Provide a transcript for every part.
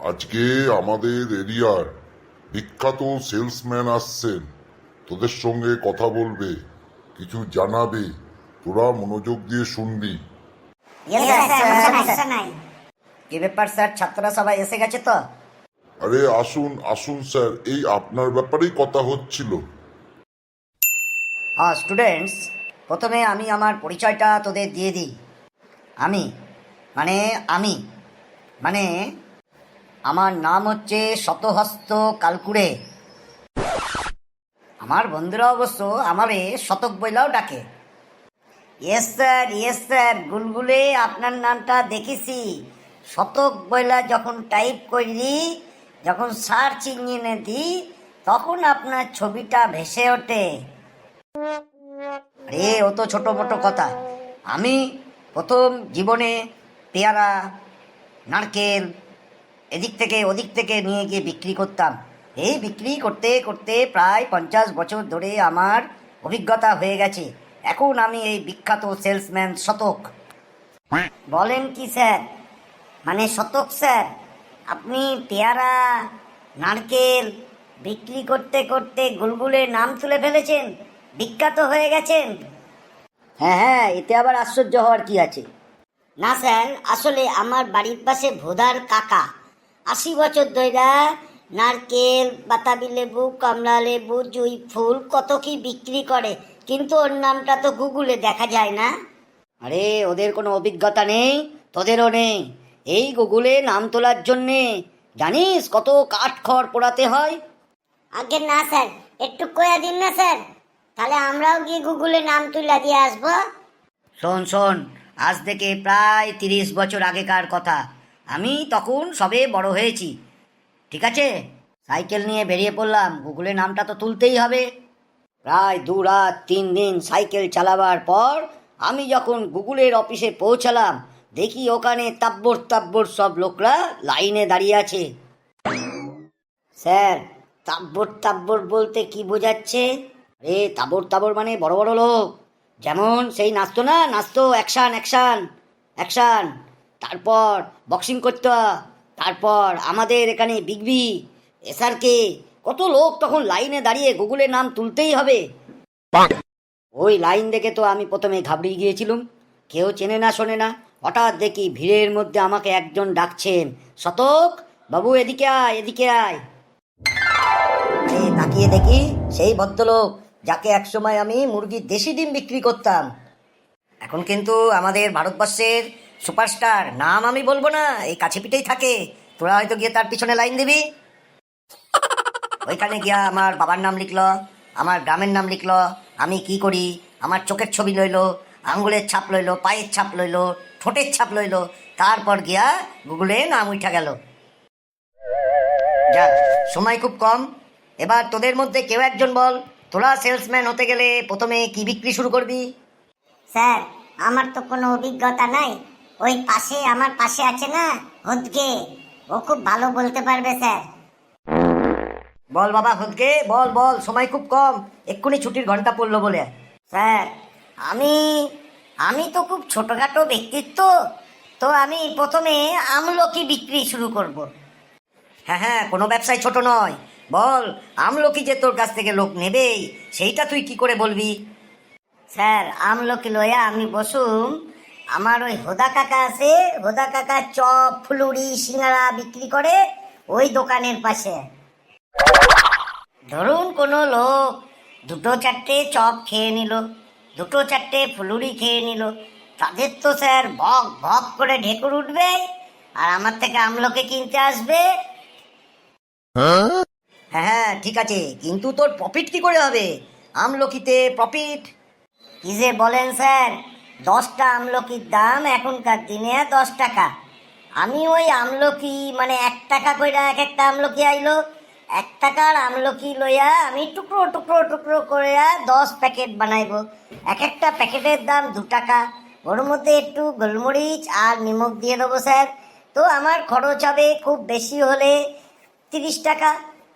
আজকে আমাদের এরিয়ার বিখ্যাত সেলসম্যান আসছেন, তোদের সঙ্গে কথা বলবে, কিছু জানাবে। তোরা মনোযোগ দিয়ে শুনবি। কি ব্যাপার স্যার, ছাত্ররা সবাই এসে গেছে তো? আরে আসুন আসুন স্যার, এই আপনার ব্যাপারেই কথা হচ্ছিল। হ্যাঁ স্টুডেন্টস, প্রথমে আমি আমার পরিচয়টা তোদের দিয়ে দিই। আমি মানে আমি মানে আমার নাম হচ্ছে শতহস্ত কালকুড়ে। আমার বন্ধুরা অবশ্য আমারে শতক বইলাও ডাকে। ইয়েস স্যার, গুলগুলে আপনার নামটা দেখেছি। শতক বইলা যখন টাইপ করি, যখন সার্চ ইঞ্জিনে দিই, তখন আপনার ছবিটা ভেসে ওঠে। আরে ও তো ছোট মোটো কথা। আমি প্রথম জীবনে পেয়ারা, নারকেল এদিক থেকে ওদিক থেকে নিয়ে গিয়ে বিক্রি করতাম। এই বিক্রি করতে করতে প্রায় 50 বছর ধরে আমার অভিজ্ঞতা হয়ে গেছে। এখন আমি এই বিখ্যাত সেলসম্যান শতক। বলেন কি স্যার, মানে শতক স্যার, আপনি পেয়ারা, নারকেল বিক্রি করতে করতে গুলগুলের নাম তুলে ফেলেছেন, বিখ্যাত হয়ে গেছেন? হ্যাঁ, এতে আবার আশ্চর্য হওয়ার কি আছে? না স্যার, আসলে আমার বাড়ির পাশে ভোদার কাকা 80 বছর ধইরা নারকেল, বাতাবি লেবু, কমলা লেবু, জুঁই ফুল কত কি বিক্রি করে, কিন্তু ওর নামটা তো গুগলে দেখা যায় না। আরে ওদের কোনো অভিজ্ঞতা নেই, তোদেরও নেই। এই গুগলে নাম তোলার জন্যে জানিস কত কাঠ খড় পোড়াতে হয়? আগে না স্যার, একটু কয়া দিন না স্যার, তাহলে আমরাও গিয়ে গুগলে নাম তুলে দিয়ে আসবো। শোন, আজ থেকে প্রায় 30 বছর আগেকার কথা। আমি তখন সবে বড় হয়েছি, ঠিক আছে? সাইকেল নিয়ে বেরিয়ে পড়লাম, গুগলে নামটা তো তুলতেই হবে। প্রায় 2 রাত 3 দিন সাইকেল চালাবার পর আমি যখন গুগলের অফিসে পৌঁছালাম, দেখি ওখানে তাব্বর সব লোকরা লাইনে দাঁড়িয়ে আছে। স্যার, তাব্বর বলতে কি বোঝাচ্ছে? আরে তাবর মানে বড় বড় লোক, যেমন সেই নাচতো অ্যাকশন, তারপর বক্সিং করতো, তারপর আমাদের এখানে বিগবি, এসআরকে, কত লোক তখন লাইনে দাঁড়িয়ে গুগলের নাম তুলতেই হবে। ওই লাইন দেখে তো আমি প্রথমে ঘাবড়িয়ে গিয়েছিলাম। কেউ চেনে না শোনে না, হঠাৎ দেখি ভিড়ের মধ্যে আমাকে একজন ডাকছেন, শতক বাবু এদিকে আয়। তাকিয়ে দেখি সেই ভদ্রলোক যাকে একসময় আমি মুরগির দেশি ডিম বিক্রি করতাম। এখন কিন্তু আমাদের ভারতবর্ষের সুপারস্টার, নাম আমি বলবো না, এই কাছে পিঠেই থাকে। তোরা হয়তো গিয়ে তার পিছনে লাইন দিবি। ওইখানে গিয়া আমার বাবার নাম লিখলো, আমার গ্রামের নাম লিখলো, আমি কি করি, আমার চোখের ছবি লইলো, আঙ্গুলের ছাপ লইলো, পায়ের ছাপ লইলো, ঠোঁটের ছাপ লইলো, তারপর গিয়া গুগলে নাম উঠা গেল। যাক, সময় খুব কম। এবার তোদের মধ্যে কেউ একজন বল, তোরা সেলসম্যান হতে গেলে প্রথমে কি বিক্রি শুরু করবি? স্যার, আমার তো কোনো অভিজ্ঞতা নাই। ওই আমার পাশে আছে না হুদকে, ও খুব ভালো বলতে পারবে স্যার। বল বাবা হুদকে, বল, সময় খুব কম, এক্ষুনি ছুটির ঘন্টা পড়লো বলে। স্যার, আমি আমি তো খুব ছোটখাটো ব্যক্তিত্ব, তো আমি প্রথমে আমলকি বিক্রি শুরু করব। হ্যাঁ, কোনো ব্যবসায় ছোট নয়। বল, আমলকি যে তোর কাছ থেকে লোক নেবেই, সেইটা তুই কি করে বলবি? স্যার, আমলকি লইয়া আমি বসুম, আমার ওই হোদা কাকা আছে, হোদা কাকা চপ, ফুলুরি, সিঙ্গারা বিক্রি করে ওই দোকানের পাশে। ধরুন কোনো লোক 2-4টে চপ খেয়ে নিল, 2-4টে ফুলুরি খেয়ে নিল, তাদের তো স্যার ভক করে ঢেকুর উঠবে, আর আমার থেকে আমলকি কিনতে আসবে। হ্যাঁ, ঠিক আছে, কিন্তু তোর প্রফিট কি করে হবে? আমলকিতে প্রফিট? কি যে বলেন স্যার, 10টা আমলকির দাম এখনকার দিনে 10 টাকা। আমি ওই আমলকি মানে 1 টাকা কইরা এক একটা আমলকি আইলো, 1 টাকার আমলকি লইয়া আমি টুকরো করে 10 প্যাকেট বানাইবো। এক একটা প্যাকেটের দাম 2 টাকা। ওর মধ্যে একটু গোলমরিচ আর নিমক দিয়ে দেবো স্যার। তো আমার খরচ হবে খুব বেশি হলে 30 টাকা।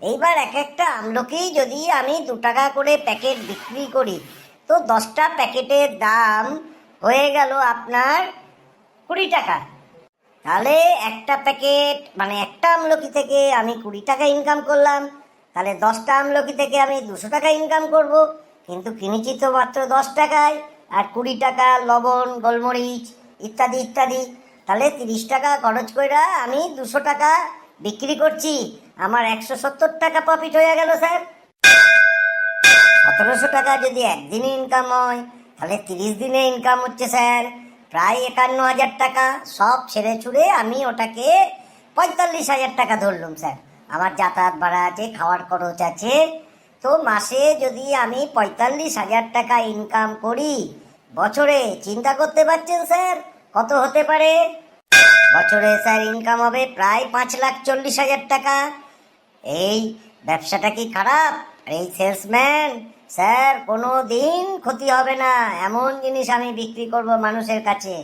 এইবার এক একটা আমলকি যদি আমি 2 টাকা করে প্যাকেট বিক্রি করি, তো 10টা প্যাকেটের দাম হয়ে গেল আপনার 20 টাকা। তাহলে একটা প্যাকেট মানে একটা আমলকি থেকে আমি 20 টাকা ইনকাম করলাম, তাহলে 10টা আমলকি থেকে আমি 200 টাকা ইনকাম করব, কিন্তু কিনেছি তো মাত্র 10 টাকায়, আর 20 টাকা লবণ গোলমরিচ ইত্যাদি ইত্যাদি, তাহলে 30 টাকা খরচ কইরা আমি 200 টাকা বিক্রি করছি, আমার 170 টাকা প্রফিট হয়ে গেল স্যার। 1700 টাকা যদি একদিনে ইনকাম হয়, তাহলে 30 দিনে ইনকাম হচ্ছে স্যার প্রায় 51,000 টাকা। সব ছেড়ে ছুড়ে আমি ওটাকে 45,000 টাকা ধরলাম স্যার। আমার যাতায়াত ভাড়া আছে, খাওয়ার খরচ আছে, তো মাসে যদি আমি 45,000 টাকা ইনকাম করি, বছরে চিন্তা করতে পারছেন স্যার কত হতে পারে? বছরে স্যার ইনকাম হবে প্রায় 5,40,000 টাকা। এই ব্যবসাটা কি খারাপ? আর এই সেলসম্যান স্যার কোনো দিন ক্ষতি হবে না, এমন জিনিস আমি বিক্রি করব মানুষের কাছে।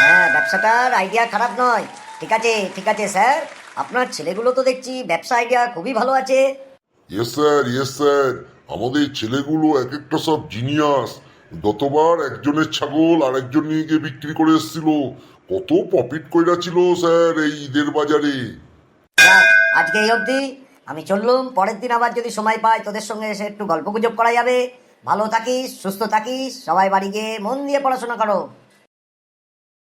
হ্যাঁ, ব্যবসাটার আইডিয়া খারাপ নয়। ঠিক আছে স্যার, আপনার ছেলেগুলো তো দেখছি ব্যবসা আইডিয়া খুবই ভালো আছে। ইয়েস স্যার, আমাদের ছেলেগুলো এক একটা সব জিনিয়াস। গতবার একজনের ছাগল আর একজন নিয়ে গিয়ে বিক্রি করে এসেছিল, কত প্রফিট কইরা ছিল স্যার এই ঈদের বাজারে। যাক, আজকে এই অবধি, আমি চললুম। পরের দিন আবার যদি সময় পাই তোদের সঙ্গে এসে একটু গল্প গুজব করা যাবে। ভালো থাকিস, সুস্থ থাকিস, সবাই বাড়ি গিয়ে মন দিয়ে পড়াশোনা করো।